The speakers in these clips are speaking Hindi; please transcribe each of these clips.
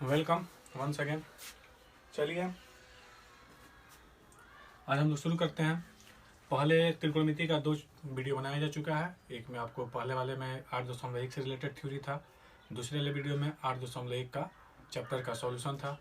Welcome once again. चलिए आज हम लोग शुरू करते हैं। पहले त्रिकोणमिति का 2 वीडियो बनाया जा चुका है। एक में आपको पहले वाले में 8.1 से रिलेटेड थ्योरी था, दूसरे वाले वीडियो में 8.1 का चैप्टर का सॉल्यूशन था।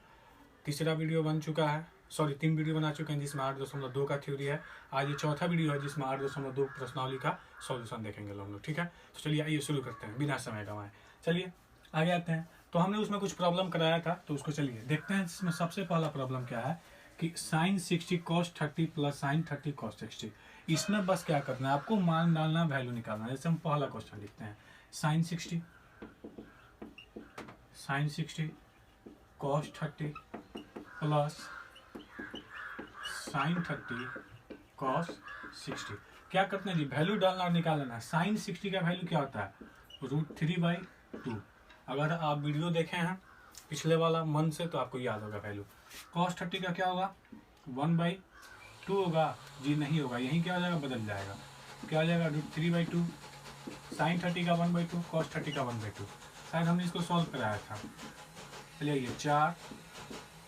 तीसरा वीडियो बन चुका है, 3 वीडियो बना चुके हैं जिसमें 8.2 का थ्योरी है। आज ये चौथा वीडियो है जिसमें 8.2 प्रश्नावली का सॉल्यूशन देखेंगे लोग। ठीक है, तो चलिए आइए शुरू करते हैं बिना समय गंवाए। चलिए आगे आते हैं। तो हमने उसमें कुछ प्रॉब्लम कराया था, तो उसको चलिए देखते हैं। जिसमें सबसे पहला प्रॉब्लम क्या है कि sin 60 cos 30 plus sin 30 cos 60। इसमें बस क्या करना है, आपको मान डालना, वैल्यू निकालना है। जैसे हम पहला क्वेश्चन लिखते हैं, sin 60 cos 30 plus sin 30 cos 60। क्या करते हैं जी, वैल्यू डालना और निकालना है। sin 60 का वैल्यू क्या होता है, √3/2। अगर आप वीडियो देखे हैं पिछले वाला मन से तो आपको याद होगा वैल्यू। cos 30 का क्या होगा, 1/2 होगा जी, नहीं होगा, यही क्या हो जाएगा, बदल जाएगा। क्या हो जाएगा, √3/2। sin 30 का 1/2, cos 30 का 1/2। शायद हमने इसको सॉल्व कराया था। चलिए ये 4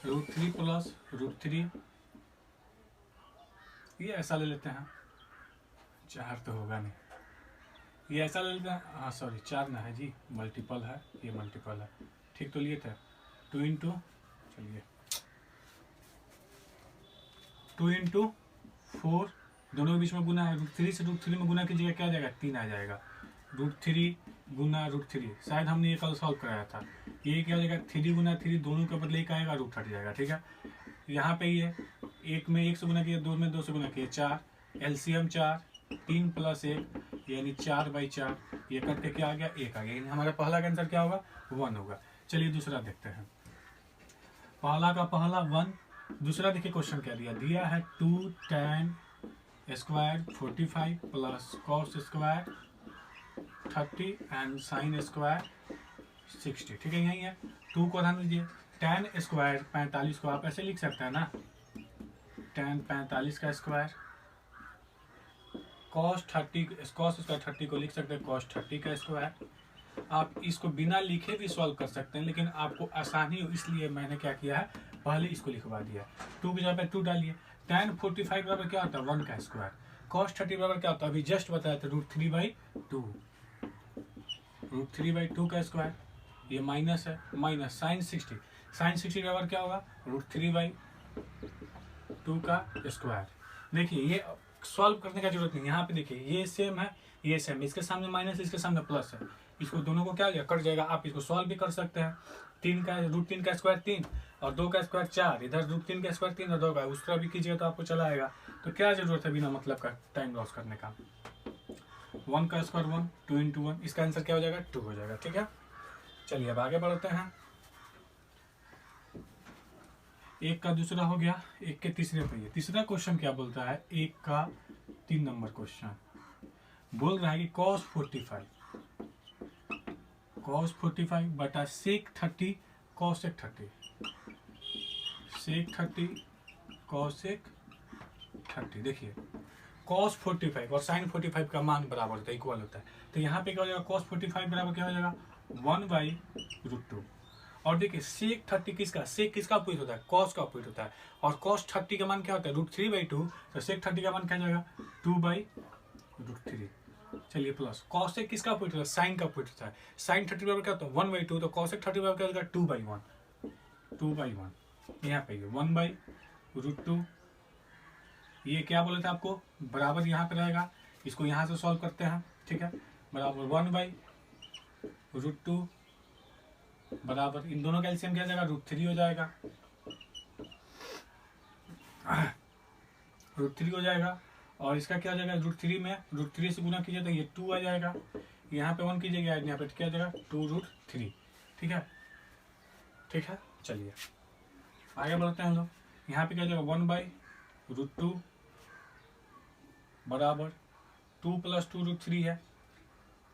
√3 प्लस √3, ये ऐसा ले लेते हैं। 4 तो होगा नहीं, ये ऐसा ले लेते हैं। हाँ 4 ना है जी, मल्टीपल है, ये मल्टीपल है। ठीक तो लिए थे 2 इंटू, चलिए 2 इंटू 4, दोनों के बीच में गुना है। √3 से √3 में गुना कीजिएगा, क्या आ जाएगा, 3 आ जाएगा। √3 गुना √3, शायद हमने ये कल सॉल्व कराया था। ये क्या हो जाएगा, 3 गुना 3, दोनों के बदले एक आएगा, √3 हट जाएगा। ठीक है, यहाँ पे ये 1 में 1 से गुना किया, 2 में 2 से गुना किया, 4, एलसीएम 4, 3 प्लस 1 यानी 4/4। ये करके क्या आ गया, 1 आ गया। हमारा पहला आंसर क्या होगा, 1 होगा। चलिए दूसरा देखते हैं। पहला का पहला 1। दूसरा देखिए क्वेश्चन क्या दिया है 2 tan square 45 plus cos square 30 and sin square 60। ठीक है, यही है। 2 को ध्यान दीजिए, tan स्क्वायर 45 को आप ऐसे लिख सकते हैं ना, tan 45 का स्क्वायर, cos स्क्वायर 30 को लिख सकते हैं cos 30 का स्क्वायर। आप इसको बिना लिखे भी सॉल्व कर सकते हैं, लेकिन आपको आसानी हो इसलिए मैंने क्या किया है, पहले इसको लिखवा दिया। 2 की जगह पे 2 डालिए। tan 45 बराबर क्या होता है, 1 का स्क्वायर। cos 30 बराबर क्या होता है, अभी जस्ट बताया था, √3/2। √3/2 का स्क्वायर, ये माइनस है, माइनस sin 60 बराबर क्या होगा, √3/2 का स्क्वायर। देखिए ये सॉल्व करने का जरूरत नहीं, यहाँ पे देखिए ये सेम है, ये सेम, इसके सामने माइनस, इसके सामने प्लस है। इसको दोनों को क्या हो जाएगा, कट जाएगा। आप इसको सॉल्व भी कर सकते हैं। 3 का √3 का स्क्वायर 3 और 2 का स्क्वायर 4, इधर √3 का स्क्वायर 3 और 2 का, उस तरह भी कीजिएगा तो आपको चला आएगा। तो क्या जरूरत है बिना मतलब का टाइम लॉस करने का। 1 का स्क्वायर 1, 2 इंटू 1, इसका आंसर क्या हो जाएगा, 2 हो जाएगा। ठीक है, चलिए अब आगे बढ़ते हैं। 1 का दूसरा हो गया, 1 के तीसरे पे। ये तीसरा क्वेश्चन क्या बोलता है, 1 का 3 नंबर क्वेश्चन बोल रहा है कि cos 45 बटा sec 30 cosec 30, sec 30 cosec 30। देखिए cos 45 और sin 45 का मान बराबर होता है, इक्वल होता है। तो यहाँ पे क्या हो जाएगा, cos 45 बराबर क्या हो जाएगा, 1/√2। और देखिए sec 30 किसका, sec किसका अपोजिट होता है, cos का अपोजिट होता है। और cos 30 का मान क्या होता है, √3/2। तो sec 30 का मान क्या जाएगा, 2/√3। चलिए प्लस cosec किसका अपोजिट होता है, sin का अपोजिट होता है। sin 30 बराबर क्या होता है, 1/2। तो cosec 30 बराबर क्या होगा, 2/1। यहाँ पे 1/√2। ये क्या बोले थे आपको, बराबर यहाँ पे रहेगा, इसको यहाँ से सॉल्व करते हैं। ठीक है, बराबर 1/√2 बराबर, इन दोनों का एलसीएम क्या जाएगा, √3 हो जाएगा। √3 हो जाएगा। और इसका क्या हो जाएगा, √3 में √3 से गुना कीजिए तो ये 2 आ जाएगा। यहाँ पे 1 कीजिएगा, यहाँ पे क्या आ जाएगा, 2√3। ठीक है, ठीक है, चलिए आगे बढ़ते हैं हम लोग। यहाँ पे क्या हो जाएगा, 1/√2 बराबर 2 + 2√3 है।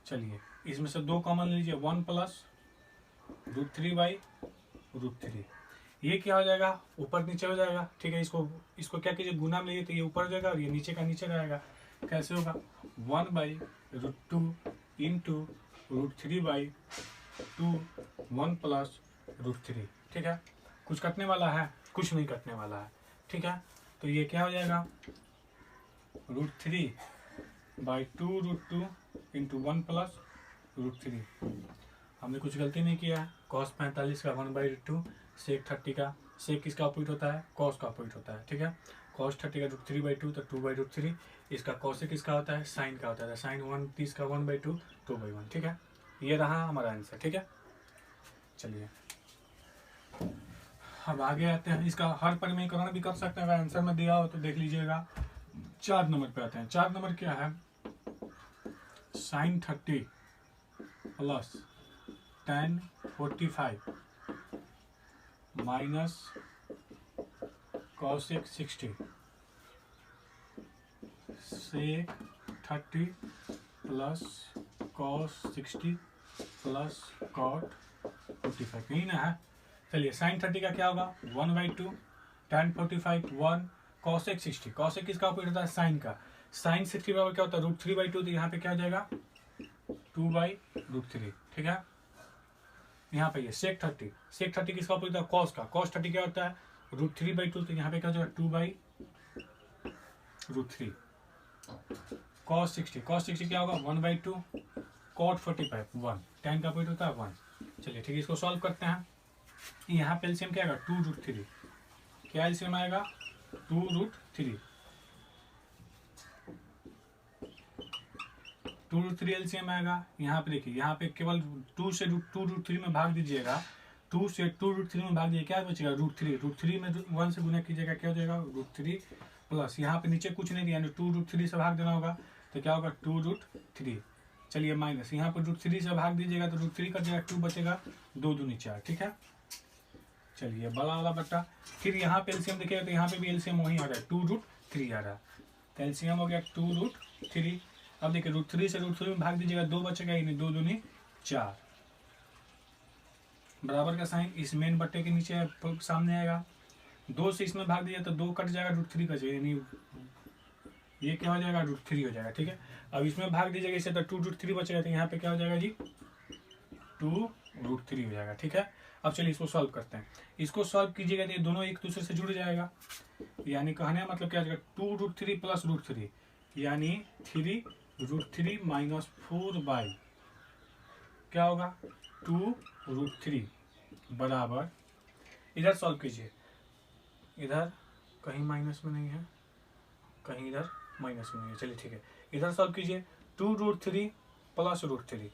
चलिए इसमें से 2 कॉमन लीजिए, 1 + √3/√3। ये क्या हो जाएगा, ऊपर नीचे हो जाएगा। ठीक है, इसको क्या कीजिए, गुना में लीजिए तो ये ऊपर हो जाएगा और ये नीचे का नीचे रहेगा। कैसे होगा, 1/√2 इंटू √3/2, 1 + √3, ठीक है। कुछ कटने वाला है? कुछ नहीं कटने वाला है, ठीक है। तो ये क्या हो जाएगा, √3/2√2 इंटू 1 प्लस √3। हमने कुछ गलती नहीं किया है। cos 45 का 1/2, sec 30 का, sec किसका अपोजिट होता है, cos का अपोजिट होता है, ठीक है। cos 30 का √3/2 तो 2/√3, इसका cos किसका होता है, sin का होता है, sin 130 का 1/2 2/1, ठीक है। ये रहा हमारा आंसर, ठीक है। चलिए अब आगे आते हैं। इसका हर परिमेयकरण भी कर सकते हैं, अगर आंसर में दिया हो तो देख लीजिएगा। 4 नंबर पे आते हैं। 4 नंबर क्या है, sin 30 plus tan 45 minus cos 60 sec 30 plus cos 60 plus cot 45, यही ना है। चलिए sin 30 का क्या होगा, 1/2, tan 45 1, cos 60, cos किसका अपोजिट होता है, sin का। sin 60 बराबर क्या होता है, √3/2, तो यहाँ पे क्या हो जाएगा 2/√3, ठीक है। यहाँ पे ये sec 30, sec 30 किसका अपोजिट होता है, cos का, cos 30 क्या होता है √3/2, तो यहाँ पे क्या हो जाएगा 2/√3। cos 60 क्या होगा 1/2, cot 45 1, tan का अपोजिट होता है 1। चलिए ठीक है, इसको सॉल्व करते हैं। यहाँ पे एलसीएम क्या आएगा 2√3, क्या एलसीएम आएगा 2√3, 2√3 एलसीएम आएगा। यहाँ पे देखिए, यहाँ पे केवल 2 से 2√3 में भाग दीजिएगा, 2 से 2√3 में भाग दीजिए, क्या बचेगा √3 में 1 से गुना कीजिएगा, क्या हो जाएगा √3 प्लस, यहाँ पे नीचे कुछ नहीं दिया, 2√3 से भाग देना होगा, तो क्या होगा 2√3। चलिए माइनस, यहाँ पर √3 से भाग दीजिएगा तो √3 कट जाएगा, 2 बचेगा, 2 दूनी 4, ठीक है। चलिए बड़ा वाला बट्टा, फिर यहाँ पे एलसीएम देखिएगा तो यहाँ पे भी एलसीएम वही आ रहा है 2√3 आ रहा है, तो एलसीएम हो गया 2√3। अब देखिए √3 से √3 में भाग दीजिएगा, 2 बचेगा ही नहीं, 2 दूनी 4, बराबर का साइन इस मेन बट्टे के नीचे सामने आएगा। 2 से इसमें भाग दिया तो 2 कट जाएगा, √3 का चाहिए, यानी ये क्या हो जाएगा √3 हो जाएगा, ठीक है। अब इसमें भाग दीजिएगा इसे तो 2√3 बचेगा, तो यहाँ पे क्या हो जाएगा जी 2√3 हो जाएगा, ठीक है। अब चलिए इसको सॉल्व करते हैं। इसको सॉल्व कीजिएगा तो ये दोनों एक दूसरे से जुड़ जाएगा, यानी कहने का मतलब क्या हो जाएगा 2√3 प्लस √3, यानी 3√3 माइनस 4 क्या होगा 2√3 बराबर, इधर सॉल्व कीजिए, इधर कहीं माइनस में नहीं है, कहीं इधर माइनस में नहीं है, चलिए ठीक है, इधर सॉल्व कीजिए 2√3 प्लस √3,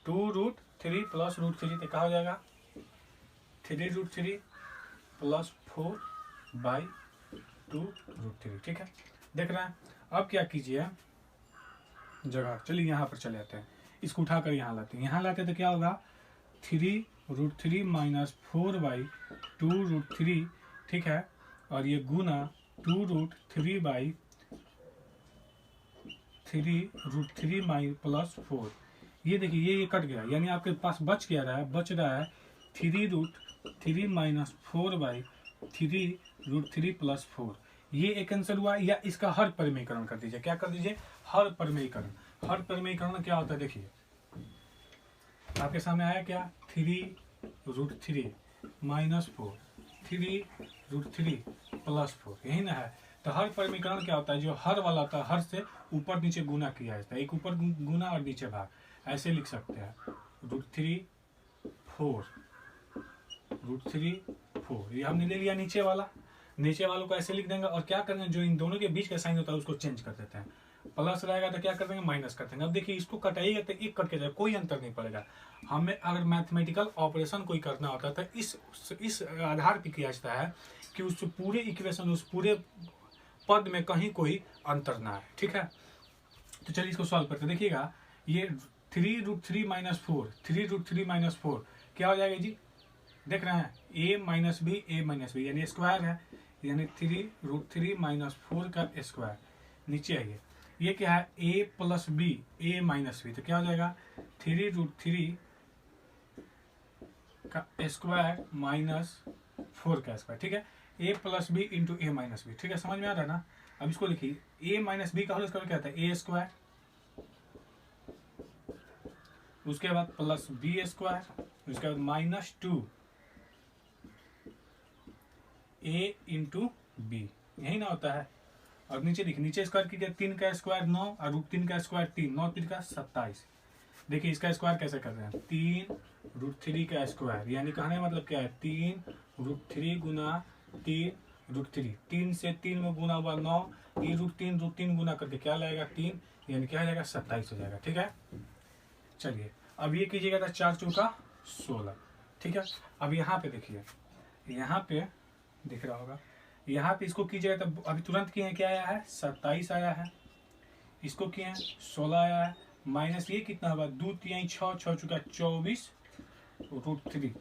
2√3 प्लस √3 तो क्या हो जाएगा 3√3 प्लस 4/2√3, ठीक है। देख रहे हैं। अब क्या कीजिए जगह, चलिए यहाँ पर चले आते हैं, इसको उठाकर यहाँ लाते हैं, यहाँ लाते तो क्या होगा 3√3 माइनस 4/2√3, ठीक है, और ये गुना 2√3 माइनस प्लस 4, ये देखिए ये कट गया, यानी आपके पास बच रहा है 3√3 माइनस 4/3√3 प्लस 4, ये एक आंसर हुआ। या इसका हर परिमेयकरण कर दीजिए, क्या कर दीजिए हर परिमेयकरण। हर परिमेयकरण क्या होता है देखिए, आपके सामने आया क्या 3√3 माइनस 4, 3√3 प्लस 4, यही ना है। तो हर परिमेयकरण क्या होता है, जो हर वाला होता है हर से ऊपर नीचे गुना किया जाता है, एक ऊपर गुना और नीचे भाग, ऐसे लिख सकते हैं √3 4, √3 4, ये हमने ले लिया नीचे वाला, नीचे वालों को ऐसे लिख देंगे, और क्या करेंगे जो इन दोनों के बीच का साइन होता है उसको चेंज कर देते हैं, प्लस रहेगा तो क्या कर देंगे माइनस कर देंगे। अब देखिए इसको कटाइएगा तो एक कट के जाएगा, कोई अंतर नहीं पड़ेगा। हमें अगर मैथमेटिकल ऑपरेशन कोई करना होता है तो इस आधार पर किया जाता है कि उस पूरे इक्वेशन, उस पूरे पद में कहीं कोई अंतर ना है, ठीक है। तो चलिए इसको सॉल्व करते देखिएगा, ये 3√3 माइनस 4, 3√3 माइनस 4 क्या हो जाएगा जी, देख रहे हैं a माइनस बी यानी स्क्वायर है, यानी 3√3 माइनस 4 का स्क्वायर। नीचे आइए, ये क्या है a plus b, a minus b, तो क्या हो जाएगा 3√3 का स्क्वायर माइनस 4 का स्क्वायर, ठीक है। a plus b into a minus b, ठीक है, समझ में आ रहा है ना। अब इसको लिखिए a माइनस बी का होल स्क्वायर क्या होता है a स्क्वायर, उसके बाद प्लस बी स्क्वायर, उसके बाद -2 ए इंटू बी, यही ना होता है। और नीचे देखिए, नीचे स्क्वायर कीजिए, 3 का स्क्वायर 9 और रूट 3 का स्क्वायर 3, 9 3 का 27। देखिए इसका स्क्वायर कैसे कर रहे हैं, 3 रूट 3 का स्क्वायर, यानी कहने का मतलब क्या है, 3 रूट 3 गुना 3 रूट 3, 3 से 3 में गुना हुआ 9, ये रूट 3 गुना करके क्या लाएगा 3, यानी क्या हो जाएगा 27 हो जाएगा। ठीक है, चलिए अब ये कीजिएगा था 4 चौका 16। ठीक है, अब यहाँ पे देखिए, यहाँ पे दिख रहा होगा, यहाँ पे इसको कीजिएगा तो अभी तुरंत किए हैं, क्या आया है 27 आया है, इसको किए हैं 16 आया है, माइनस ये कितना होगा 2 3 6 6 चुका 24 रूट 3,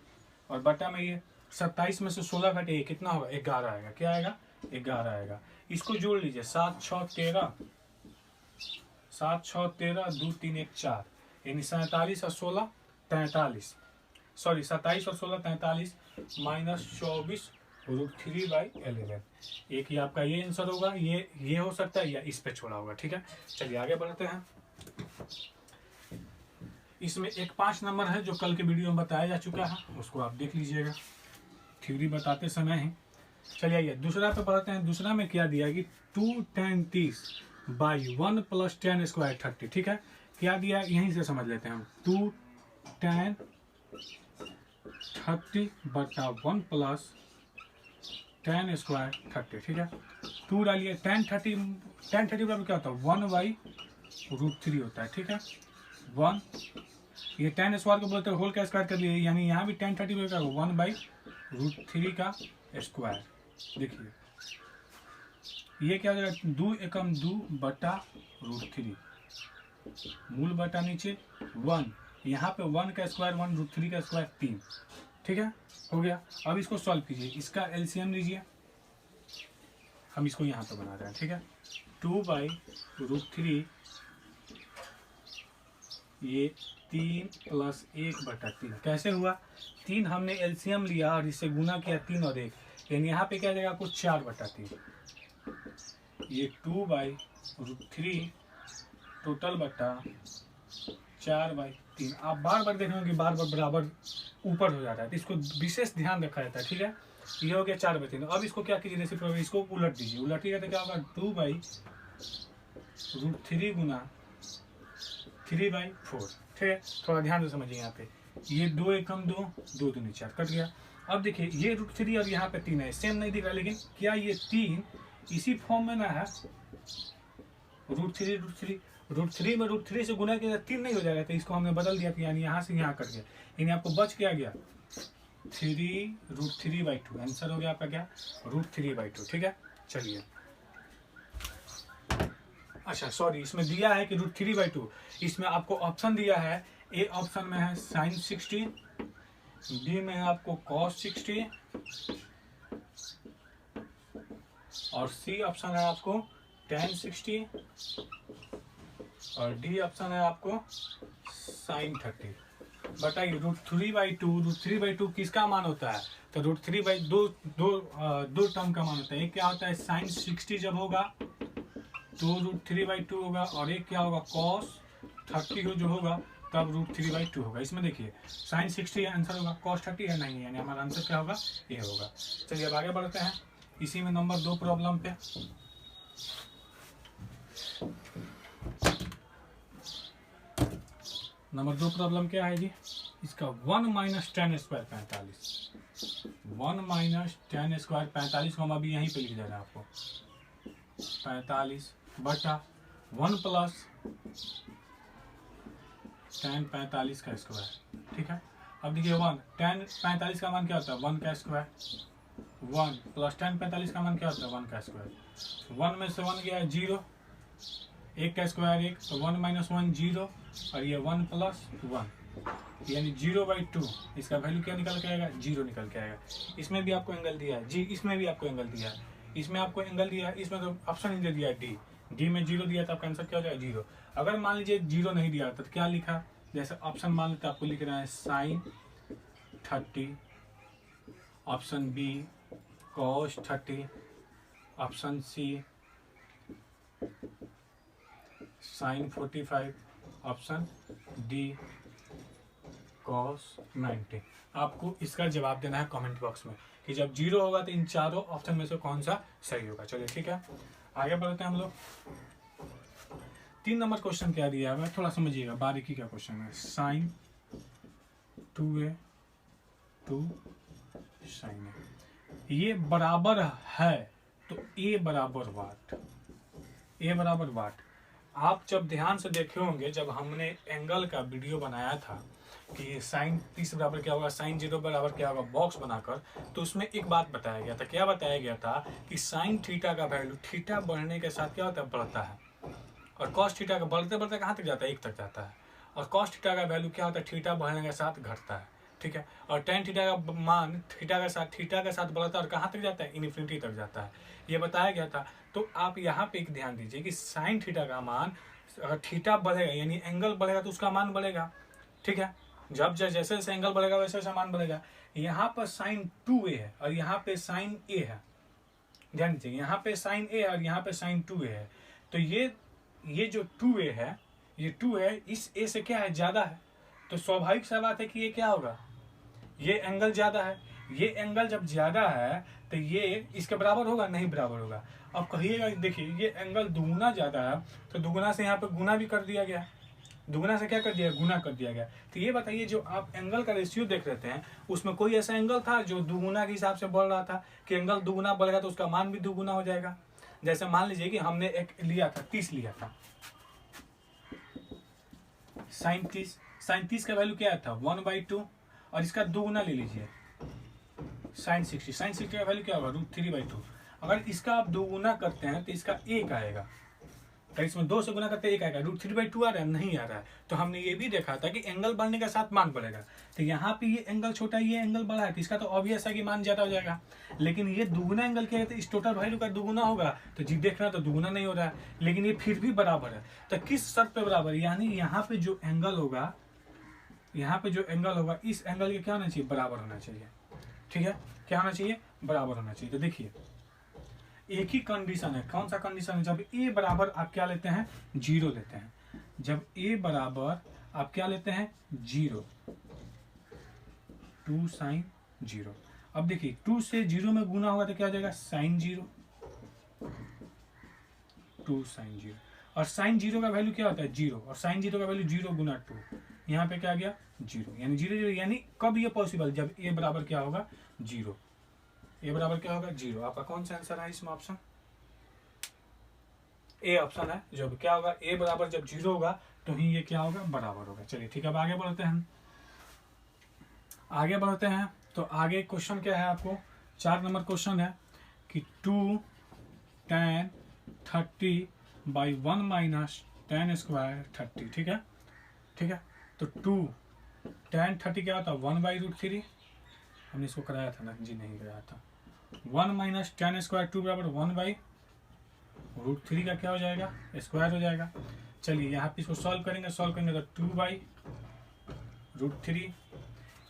और बटा में ये 27 में से 16 घटे ये कितना होगा 11 आएगा, क्या आएगा 11 आएगा। इसको जोड़ लीजिए, 7 6 13, 7 6 13, 2 3 1 4, यानी 47 और 16 43, सॉरी 27 और 16 43, माइनस 24 रूट 3/11। एक ही आपका ये आंसर होगा, ये हो सकता है या इस पे छोड़ा होगा। ठीक है, चलिए आगे बढ़ते हैं। इसमें एक 5 नंबर है जो कल के वीडियो में बताया जा चुका है, उसको आप देख लीजिएगा थ्योरी बताते समय ही। चलिए आइए दूसरा पे पढ़ते हैं। दूसरा में क्या दिया कि 2 tan 30 by 1 plus tan square 30। ठीक है, क्या दिया यहीं से समझ लेते हैं हम, 2 tan 30 बटा 1 प्लस tan स्क्वायर 30। ठीक है, 2 डालिए, tan 30 बराबर क्या होता है 1/√3 होता है। ठीक है, 1, ये tan स्क्वायर को बोलते हैं होल का स्क्वायर कर लिए, यानी यहाँ भी tan 30 बराबर 1/√3 का स्क्वायर। देखिए ये क्या हो जाएगा, 2 एकम 2 बटा √3, मूल बटा नीचे 1, यहाँ पे 1 का स्क्वायर 1√3 का स्क्वायर 3। ठीक है, हो गया। अब इसको सॉल्व कीजिए, इसका एलसीएम लीजिए, हम इसको यहाँ पे बना रहे हैं। ठीक है, 2/√3, ये 3 + 1/3 कैसे हुआ, 3 हमने एलसीएम लिया और इससे गुना किया 3 और 1, यानी यहाँ पे क्या जाएगा आपको 4/3, ये 2/√3 टोटल बटा 4/3। आप बार बार देख रहे हो कि बार बार बराबर ऊपर हो जाता है, तो इसको विशेष ध्यान रखा जाता है। ठीक है, ये हो गया 4/3। अब इसको क्या कीजिए, जैसे इसको उलट दीजिए, उलटिएगा तो क्या होगा 2/√3 गुना 3/4। ठीक है, थोड़ा ध्यान से समझिए, यहाँ पे ये 2 एकम 2, 2 दूनी 4 कट गया। अब देखिए ये √3 और यहाँ पे 3 है, सेम नहीं दिख रहा, लेकिन क्या ये 3 इसी फॉर्म में ना है, √3 में √3 से गुना किया 3 नहीं हो जाएगा, तो इसको हमने बदल दिया, यानी यहाँ से यहाँ कट गया, यानी आपको बच क्या गया 3√3/2। आंसर हो गया आपका क्या √3/2। ठीक है, चलिए अच्छा सॉरी, इसमें दिया है कि √3/2, इसमें आपको ऑप्शन दिया है, ए ऑप्शन में है sin 60, बी में है आपको cos 60, और सी ऑप्शन है आपको tan 60, और डी ऑप्शन है आपको sin 30। बताइए √3/2 किसका मान होता है, तो √3/2 दो टर्म का मान होता है। एक क्या होता है sin 60 जब होगा तो √3/2 होगा, और एक क्या होगा cos 30 जो होगा तब √3/2 होगा। इसमें देखिए sin 60 आंसर होगा, cos 30 है नहीं, यानी हमारा आंसर क्या होगा ये होगा। चलिए अब आगे बढ़ते हैं, इसी में नंबर 2 प्रॉब्लम पे। नंबर 2 प्रॉब्लम क्या है जी, इसका 1 - tan स्क्वायर 45, 1 - tan स्क्वायर 45 को हम अभी यहीं पे लिख दे रहे हैं आपको, 45 बटा 1 प्लस tan 45 का स्क्वायर। ठीक है, अब देखिए 1 tan 45 का मान क्या होता है 1 का स्क्वायर, 1 प्लस tan 45 का मान क्या होता है 1 का स्क्वायर, 1 में से 1 गया 0, 1 का स्क्वायर 1, तो 1 - 1 0, और ये 1 + 1, यानी 0/2। इसका वैल्यू क्या निकल के आएगा 0 निकल के आएगा। इसमें भी आपको एंगल दिया है जी, इसमें भी आपको एंगल दिया है, इसमें आपको एंगल दिया है, इसमें तो ऑप्शन ही दे दिया है डी में 0 दिया, तो आपका आंसर क्या हो जाएगा 0। अगर मान लीजिए 0 नहीं दिया तो क्या लिखा, जैसे ऑप्शन मान लेते आपको लिख रहा है sin 30, option b cos 30, option c sin 45, option d cos 90। आपको इसका जवाब देना है कमेंट बॉक्स में कि कि जब 0 होगा तो इन चारों ऑप्शन में से कौन सा सही होगा। चलिए ठीक है, आगे बढ़ते हैं हम लोग। 3 नंबर क्वेश्चन क्या दिया है, थोड़ा समझिएगा बारीकी का क्वेश्चन है। Sign 2a to sign a, ये बराबर है तो a बराबर वाट, a बराबर वाट। आप जब ध्यान से देखे होंगे, जब हमने एंगल का वीडियो बनाया था कि साइन 30 बराबर क्या होगा, साइन 0 बराबर क्या होगा, बॉक्स बनाकर, तो उसमें एक बात बताया गया था। क्या बताया गया था कि साइन थीटा का वैल्यू थीटा बढ़ने के साथ क्या होता है, बढ़ता है, और कॉस थीटा का बढ़ते बढ़ते कहाँ तक जाता है, 1 तक जाता है, और कॉस थीटा का वैल्यू क्या होता है, थीटा बढ़ने के साथ घटता है, ठीक है। और टेन थीटा का मान थीटा के साथ बढ़ता है और कहाँ तक जाता है, इन्फिनिटी तक जाता है, ये बताया गया था। तो आप यहाँ पे एक ध्यान दीजिए कि साइन थीटा का मान, अगर थीटा बढ़ेगा यानी एंगल बढ़ेगा तो उसका मान बढ़ेगा, ठीक है। जब जैसे जैसे एंगल बढ़ेगा वैसे वैसे मान बढ़ेगा। यहाँ पर साइन 2a है और यहाँ पे साइन a है, ध्यान दीजिए, यहाँ पे साइन a है और यहाँ पे साइन 2a है। तो ये जो 2a है, ये 2 है, इस a से क्या है, ज्यादा है, तो स्वाभाविक सा बात है कि ये क्या होगा, ये एंगल ज्यादा है। ये एंगल जब ज्यादा है तो ये इसके बराबर होगा, नहीं बराबर होगा। अब कहिएगा, देखिए ये एंगल दुगुना ज्यादा है तो दुगुना से यहाँ पे गुना भी कर दिया गया, दुगुना से क्या कर दिया, गुना कर दिया गया। तो ये बताइए, जो आप एंगल का रेशियो देख रहे हैं उसमें कोई ऐसा एंगल था जो दुगुना के हिसाब से बढ़ रहा था कि एंगल दुगुना बढ़ेगा तो उसका मान भी दुगुना हो जाएगा। जैसे मान लीजिए कि हमने एक लिया था 30 लिया था, साइन 30 का वैल्यू क्या था, 1/2, और इसका दुगुना ले लीजिए साइन 60 का वैल्यू क्या होगा, √3/2। अगर इसका आप दुगुना करते हैं तो इसका 1 आएगा, तो इसमें 2 से गुना करते 1 आएगा, √3/2 आ रहा है, नहीं आ रहा है। तो हमने ये भी देखा था कि एंगल बढ़ने के साथ मान बढ़ेगा। तो यहाँ पे ये एंगल छोटा है, ये एंगल बड़ा है, तो इसका तो ऑब्वियस है कि मान ज्यादा हो जाएगा। लेकिन ये दुगुना एंगल क्या है, तो इस टोटल वैल्यू का दुगुना होगा, तो जी देख रहे हैं तो दुगुना नहीं हो रहा है, लेकिन ये फिर भी बराबर है। तो किस शर्त पे बराबर, यानी यहाँ पे जो एंगल होगा, यहाँ पे जो एंगल होगा, इस एंगल के क्या होना चाहिए, बराबर होना चाहिए, ठीक है। क्या होना चाहिए, बराबर होना चाहिए। तो देखिए एक ही कंडीशन है, कौन सा कंडीशन है, जब a बराबर आप क्या लेते हैं, 0 लेते हैं। जब a बराबर आप क्या लेते हैं, 0, 2 साइन 0। अब देखिए 2 से 0 में गुना होगा तो क्या हो जाएगा, साइन 0, 2 साइन 0, और साइन 0 का वैल्यू क्या होता है, 0, और साइन 0 का वैल्यू 0 गुना 2, यहाँ पे क्या आ गया, 0, यानी 0 यानी कब ये पॉसिबल, जब a बराबर क्या होगा, 0, ए बराबर क्या होगा, 0। आपका कौन सा आंसर है इसमें, ऑप्शन ए ऑप्शन है। जब क्या होगा, ए बराबर जब 0 होगा तो ही ये क्या होगा, बराबर होगा। चलिए ठीक है, अब आगे बढ़ते हैं, आगे बढ़ते हैं। तो आगे क्वेश्चन क्या है, आपको 4 नंबर क्वेश्चन है कि 2 tan 30/1 माइनस tan स्क्वायर 30, ठीक है, ठीक है। तो 2 tan 30 क्या होता है, 1/√3, हमने इसको कराया था ना, जी नहीं कराया था। 1 माइनस tan स्क्वायर 2 बराबर 1/√3 का क्या हो जाएगा, स्क्वायर हो जाएगा। चलिए यहाँ पे इसको सॉल्व करेंगे तो 2/√3,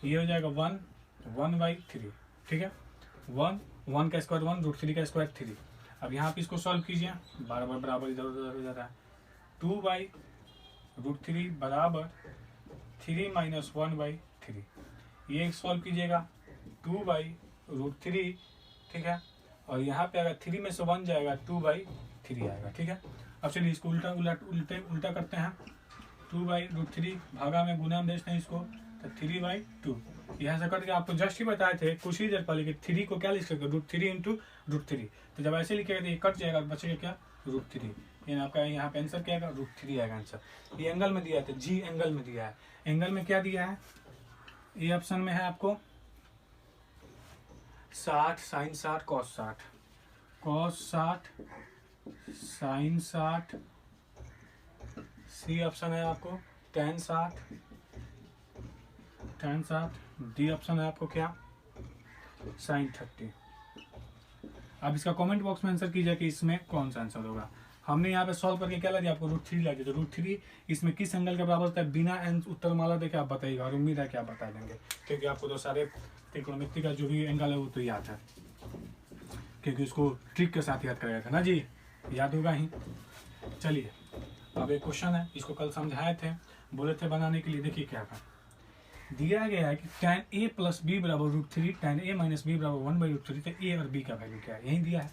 ये हो जाएगा 1/3, ठीक है। 1 का स्क्वायर 1, √3 का स्क्वायर 3। अब यहाँ पे इसको सॉल्व कीजिए, बार बार बराबर इधर उधर हो जाता है। 2/√3 बराबर 3 माइनस 1/3, ये सॉल्व कीजिएगा, 2/√3, ठीक है। और यहाँ पे अगर 3 में से 1 जाएगा 2/3 आएगा, ठीक है। अब चलिए इसको उल्टा करते हैं, 2/√3 भागा में गुना में भेजते हैं इसको, तो 3/2। यहाँ से कट के आपको जस्ट ही बताए थे कुछ ही देर पहले कि 3 को क्या लिख सकते हो, √3 × √3। तो जब ऐसे लिखेगा तो ये कट जाएगा, बचेगा क्या, √3, यानी आपका यहाँ पे आंसर क्या आएगा, √3 आएगा आंसर। ये एंगल में दिया है, जी एंगल में दिया है। एंगल में क्या दिया है, ये ऑप्शन में है आपको 60 sine 60 cos 60, cos 60 sine 60, c option है आपको tan 60, डी ऑप्शन है आपको क्या, साइन 30। अब इसका कमेंट बॉक्स में आंसर कीजिए कि इसमें कौन सा आंसर होगा। हमने यहाँ पे सॉल्व करके क्या लगा दिया आपको, √3 लगा दिया। तो √3 इसमें किस एंगल के बराबर होता है, बिना उत्तर माला देखे आप बताइएगा, और उम्मीद है कि आप बता देंगे, क्योंकि आपको तो सारे त्रिकोणमिति का जो भी एंगल है वो तो याद है, क्योंकि उसको ट्रिक के साथ याद कराया था ना जी, याद होगा ही। चलिए अब एक क्वेश्चन है, इसको कल समझाए थे, बोले थे बनाने के लिए, देखिए क्या था। दिया गया है कि tan a प्लस बी बराबर √3, tan a माइनस बी बराबर 1/√3, तो a और b का वैल्यू क्या है, यही दिया है।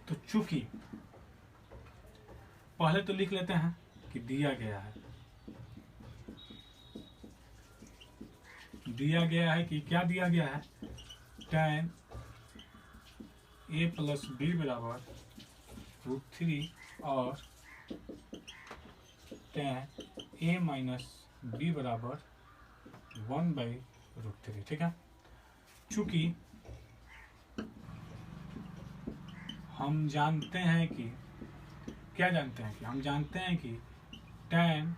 तो चूंकि पहले तो लिख लेते हैं कि दिया गया है कि क्या दिया गया है, tan a प्लस बी बराबर √3 और tan a माइनस बी बराबर 1/√3, ठीक है। चूंकि हम जानते हैं कि क्या जानते हैं कि हम जानते हैं कि tan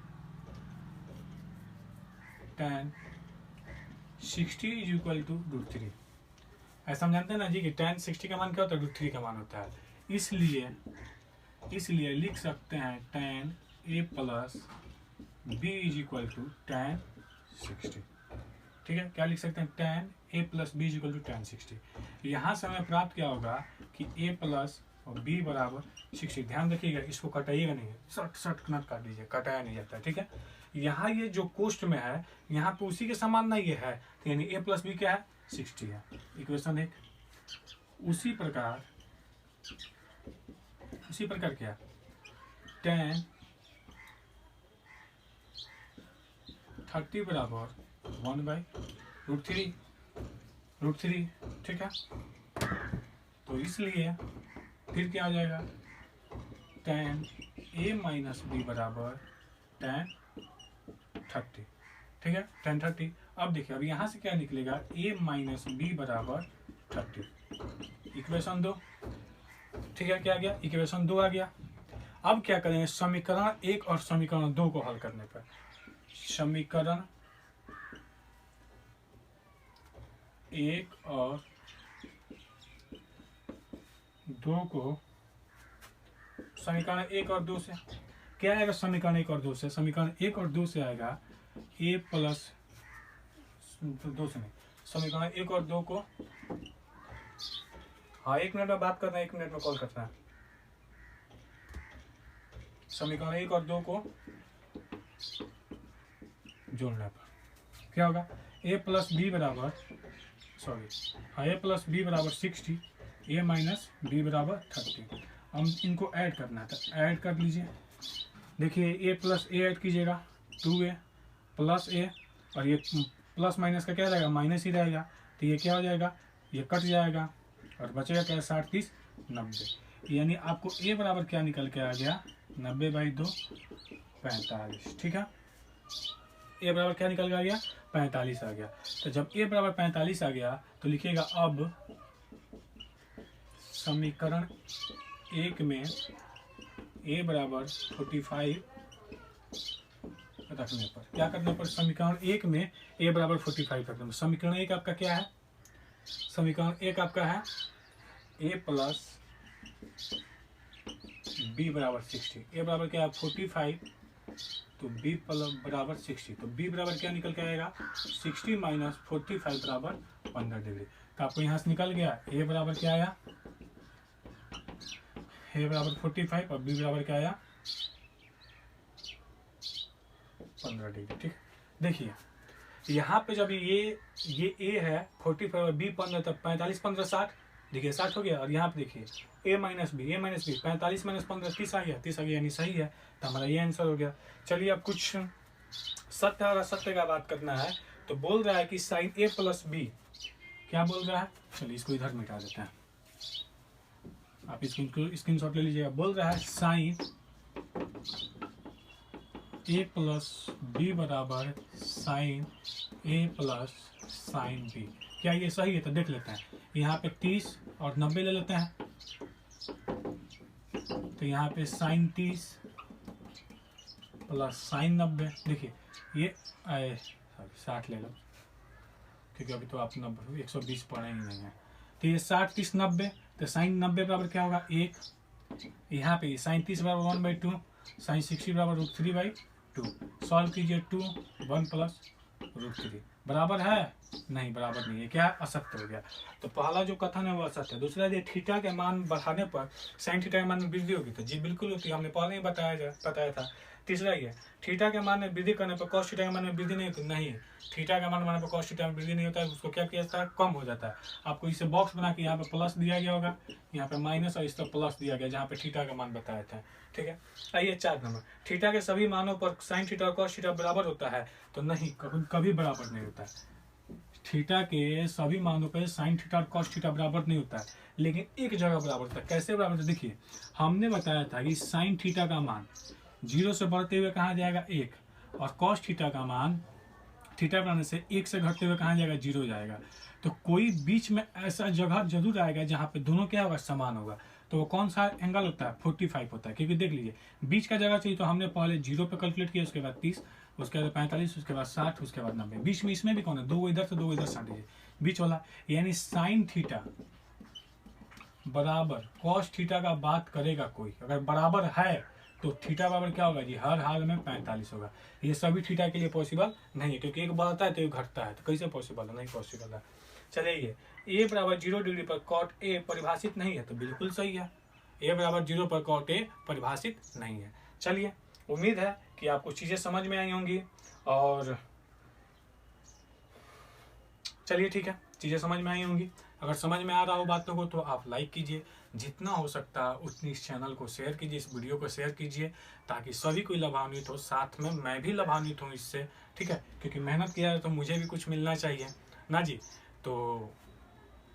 60 इज इक्वल टू √3, ऐसा हम जानते हैं ना जी कि tan 60 का मान क्या होता है, √3 का मान होता है। इसलिए लिख सकते हैं tan a plus b is equal to tan 60, ठीक है। क्या लिख सकते हैं, tan a plus b is equal to tan 60। यहाँ से हमें प्राप्त क्या होगा कि a प्लस और b बराबर 60। ध्यान रखिएगा, इसको कटाइएगा नहीं, सट न काट दीजिए, कटाया नहीं जाता है, ठीक है। यहाँ ये जो कोष्ट में है, यहाँ पे उसी के समान ना ये है, तो यानी a प्लस बी क्या है, 60 है, इक्वेशन 1। उसी प्रकार क्या, tan 30 बराबर 1/√3, ठीक है। तो इसलिए फिर क्या आ जाएगा, tan a माइनस बी बराबर tan 30, ठीक है, tan 30। अब देखिए, अब यहाँ से क्या निकलेगा, a माइनस बी बराबर 30, इक्वेशन 2, ठीक है। क्या आ गया, इक्वेशन 2 आ गया। अब क्या करेंगे, समीकरण 1 और समीकरण 2 को हल करने पर, समीकरण 1 और 2 को, समीकरण 1 और 2 से क्या आएगा, समीकरण 1 और 2 से, समीकरण 1 और 2 से आएगा a प्लस 2 से नहीं, समीकरण 1 और 2 को, हाँ 1 मिनट में बात करना है, 1 मिनट में कॉल करना है। समीकरण 1 और 2 को जोड़ने पर क्या होगा, a प्लस बी बराबर 60, a माइनस बी बराबर 30। हम इनको ऐड करना है, तो ऐड कर लीजिए। देखिए a प्लस ए ऐड कीजिएगा, 2a प्लस a, और ये प्लस माइनस का क्या रहेगा, माइनस ही रहेगा, तो ये क्या हो जाएगा, ये कट जाएगा और बचेगा क्या, 60 30 90। यानी आपको a बराबर क्या निकल के आ गया, 90/2 45, ठीक है। a बराबर क्या निकल के आ गया, 45 आ गया। तो जब a बराबर 45 आ गया तो लिखिएगा, अब समीकरण 1 में a बराबर 45 रखने पर, क्या करने पर, समीकरण 1 में a बराबर 45 रखने पर, समीकरण 1 आपका क्या है, समीकरण 1 आपका है a प्लस b बराबर 60, a बराबर क्या है 45, तो b बराबर 60, तो b बराबर क्या निकल के आएगा, 60 माइनस 45 बराबर 15 डिग्री। तो आपको यहाँ से निकल गया, a बराबर क्या आया, a बराबर 45 और b बराबर क्या आया, 15 डिग्री, ठीक। देखिए यहाँ पे जब ये a है 45 और b 15, तब 45 15 60, देखिए 60 हो गया। और यहाँ पे देखिए a माइनस बी 45 माइनस 15 30 आ गया, यानी सही है, तो हमारा ये आंसर हो गया। चलिए अब कुछ सत्य और असत्य का बात करना है। तो बोल रहा है कि साइन a प्लस बी, क्या बोल रहा है, चलिए इसको इधर मिटा देते हैं, आप इसको स्क्रीनशॉट ले लीजिएगा। बोल रहा है साइन a प्लस बी बराबर sine a plus sine b, क्या ये सही है, तो देख लेते हैं। यहाँ पे 30 और 90 ले लेते हैं, तो यहाँ पे साइन 30 प्लस साइन 90, देखिए ये 60 ले लो, क्योंकि अभी तो आप 90 120 पढ़े ही नहीं है। तो ये 60 30 90, तो साइन 90 बराबर क्या होगा 1, यहाँ पे साइन 30 बराबर 1/2, साइन 60 बराबर √3/2। सॉल्व कीजिए 2 1 प्लस √3, बराबर है, नहीं बराबर नहीं है, क्या असत्य हो गया। तो पहला जो कथन है वो असत्य है। दूसरा ये थीटा के मान बढ़ाने पर साइन थीटा के मान में वृद्धि होगी, तो जी बिल्कुल होती है, हमने पहले ही बताया था। तीसरा ये थीटा के मान में वृद्धि करने पर कॉस थीटा के मान में वृद्धि नहीं होती, नहीं, थीटा का मान बढ़ाने पर कॉस थीटा में वृद्धि नहीं होता है, उसको क्या किया जाता है, कम हो जाता है। आपको इसे बॉक्स बना के यहाँ पे प्लस दिया गया होगा, यहाँ पे माइनस और इस तरफ प्लस दिया गया जहाँ पे थीटा का मान बताया था, ठीक है। आइए 4 नंबर, थीटा के सभी मानों पर साइन थीटा और कॉस थीटा बराबर होता है, तो नहीं, कभी बराबर नहीं होता है। थीटा के सभी मानों पर साइन थीटा और कॉस थीटा बराबर नहीं होता है, लेकिन एक जगह बराबर होता है। कैसे बराबर होता है, देखिए हमने बताया था कि साइन थीटा का मान 0 से बढ़ते हुए कहाँ जाएगा 1, और कॉस थीटा का मान थीटा बनाने से 1 से घटते हुए कहाँ जाएगा 0 जाएगा। तो कोई बीच में ऐसा जगह जरूर आएगा जहाँ पे दोनों क्या होगा, समान होगा। तो वो कौन सा एंगल होता है, 45 होता है, क्योंकि देख लीजिए बीच का जगह चाहिए, तो हमने पहले 0 पे कैलकुलेट किया, उसके बाद 30, उसके बाद 45, उसके बाद 60, उसके बाद 90, बीच में इसमें भी कौन है, 2 इधर से 2 इधर साट दीजिए बीच वाला, यानी साइन थीटा बराबर कॉस थीटा का बात करेगा कोई, अगर बराबर है तो थीटा बराबर क्या होगा जी, हर हाल में 45 होगा। ये सभी थीटा के लिए पॉसिबल नहीं है, क्योंकि एक बढ़ता है तो एक घटता है, तो कैसे पॉसिबल है, नहीं पॉसिबल है। चलिए ये ए बराबर 0 डिग्री पर कॉट ए परिभाषित नहीं है, तो बिल्कुल सही है, ए बराबर 0 पर कॉट ए परिभाषित नहीं है। चलिए, उम्मीद है कि आपको चीज़ें समझ में आई होंगी, और चलिए ठीक है, चीज़ें समझ में आई होंगी। अगर समझ में आ रहा हो बातों को तो आप लाइक कीजिए, जितना हो सकता है उतनी इस चैनल को शेयर कीजिए, इस वीडियो को शेयर कीजिए, ताकि सभी कोई लाभान्वित हो, साथ में मैं भी लाभान्वित हूँ इससे, ठीक है, क्योंकि मेहनत किया है तो मुझे भी कुछ मिलना चाहिए ना जी। तो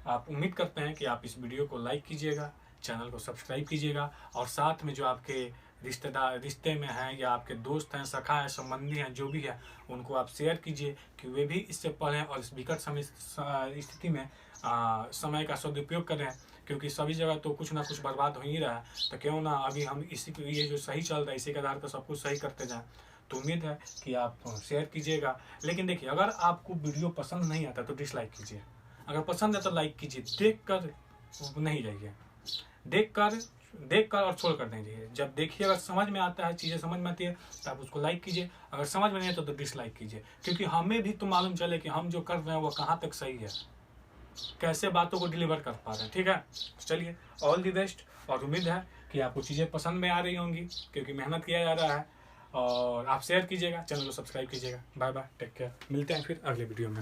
आप उम्मीद करते हैं कि आप इस वीडियो को लाइक कीजिएगा, चैनल को सब्सक्राइब कीजिएगा, और साथ में जो आपके रिश्तेदार रिश्ते में हैं, या आपके दोस्त हैं, सखा है, संबंधी हैं, जो भी है, उनको आप शेयर कीजिए कि वे भी इससे पढ़ें और इस विकट स्थिति में समय का सदुपयोग करें, क्योंकि सभी जगह तो कुछ ना कुछ बर्बाद हो ही रहा है। तो क्यों ना अभी हम इसी ये जो सही चल रहा है इसी के आधार पर सब कुछ सही करते जाएं। तो उम्मीद है कि आप शेयर कीजिएगा। लेकिन देखिए, अगर आपको वीडियो पसंद नहीं आता तो डिसलाइक कीजिए, अगर पसंद है तो लाइक कीजिए, देख कर नहीं जाइए, देख कर और छोड़ कर नहीं जाइए। जब देखिए अगर समझ में आता है, चीज़ें समझ में आती है, तो आप उसको लाइक कीजिए, अगर समझ में नहीं आता तो डिसलाइक कीजिए, क्योंकि हमें भी तो मालूम चले कि हम जो कर रहे हैं वो कहाँ तक सही है, कैसे बातों को डिलीवर कर पा रहे हैं, ठीक है। चलिए, ऑल दी बेस्ट, और उम्मीद है कि आपको चीज़ें पसंद में आ रही होंगी, क्योंकि मेहनत किया जा रहा है। और आप शेयर कीजिएगा, चैनल को सब्सक्राइब कीजिएगा। बाय बाय, टेक केयर, मिलते हैं फिर अगले वीडियो में।